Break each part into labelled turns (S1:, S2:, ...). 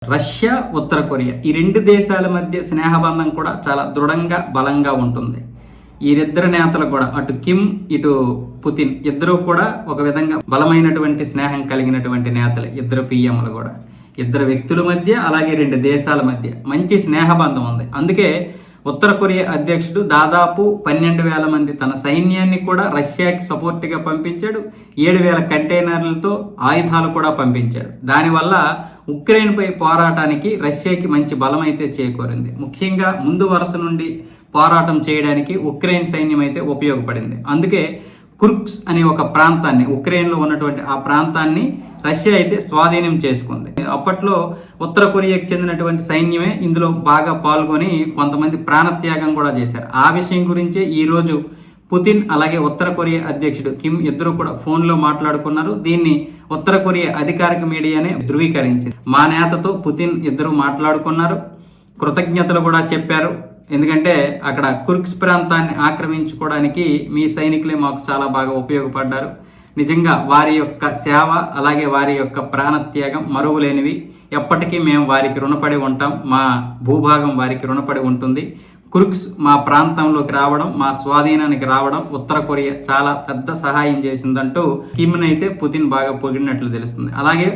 S1: Russia, ఉత్తర Korea ఈ రెండు దేశాల మధ్య స్నేహబంధం కూడా చాలా దృఢంగా బలంగా ఉంటుంది. వీరిద్దరు నేతలు కూడా అటు కిమ్ ఇటు పుతిన్ ఇద్దరు కూడా ఒక విధంగా బలమైనటువంటి స్నేహం కలిగినటువంటి నేతలు. ఇద్దరు పిఎంలు కూడా ఇద్దరు వ్యక్తుల మధ్య అలాగే రెండు దేశాల మధ్య మంచి స్నేహబంధం ఉంది. అందుకే ఉత్తర కొరియా అధ్యక్షుడు దాదాపు 12,000 మంది తన సైన్యాన్ని కూడా రష్యాకి సపోర్ట్గా పంపించాడు. 7,000 కంటైనర్లతో ఆయుధాలు కూడా పంపించాడు. దానివల్ల ఉక్రెయిన్పై పోరాటానికి రష్యాకి మంచి బలం అయితే చేకూరింది. ముఖ్యంగా ముందు వరుస నుండి పోరాటం చేయడానికి ఉక్రెయిన్ సైన్యం అయితే ఉపయోగపడింది. అందుకే కుర్స్క్ అనే ఒక ప్రాంతాన్ని, ఉక్రెయిన్లో ఉన్నటువంటి ఆ ప్రాంతాన్ని రష్యా అయితే స్వాధీనం చేసుకుంది. అప్పట్లో ఉత్తర కొరియాకి చెందినటువంటి సైన్యమే ఇందులో బాగా పాల్గొని కొంతమంది ప్రాణత్యాగం కూడా చేశారు. ఆ విషయం గురించే ఈరోజు పుతిన్ అలాగే ఉత్తర కొరియా అధ్యక్షుడు కిమ్ ఇద్దరు కూడా ఫోన్లో మాట్లాడుకున్నారు. దీన్ని ఉత్తర కొరియా అధికారిక మీడియానే ధృవీకరించింది. మా నేతతో పుతిన్ ఇద్దరు మాట్లాడుకున్నారు, కృతజ్ఞతలు కూడా చెప్పారు. ఎందుకంటే అక్కడ కుర్స్క్ ప్రాంతాన్ని ఆక్రమించుకోవడానికి మీ సైనికులే మాకు చాలా బాగా ఉపయోగపడ్డారు. నిజంగా వారి యొక్క సేవ అలాగే వారి యొక్క ప్రాణత్యాగం మరువలేనివి. ఎప్పటికీ మేము వారికి రుణపడి ఉంటాం. మా భూభాగం వారికి రుణపడి ఉంటుంది. కుర్స్క్ మా ప్రాంతంలోకి రావడం, మా స్వాధీనానికి రావడం ఉత్తర కొరియా చాలా పెద్ద సహాయం చేసిందంటూ కిమ్ని అయితే పుతిన్ బాగా పొగిడినట్లు తెలుస్తుంది. అలాగే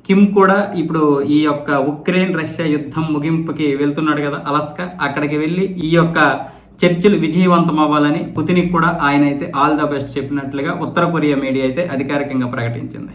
S1: కిమ్ కూడా ఇప్పుడు ఈ యొక్క ఉక్రెయిన్ రష్యా యుద్ధం ముగింపుకి వెళ్తున్నాడు కదా అలస్కా, అక్కడికి వెళ్ళి ఈ యొక్క చర్చలు విజయవంతం అవ్వాలని పుతిన్కి కూడా ఆయన అయితే ఆల్ ద బెస్ట్ చెప్పినట్లుగా ఉత్తర కొరియా మీడియా అయితే అధికారికంగా ప్రకటించింది.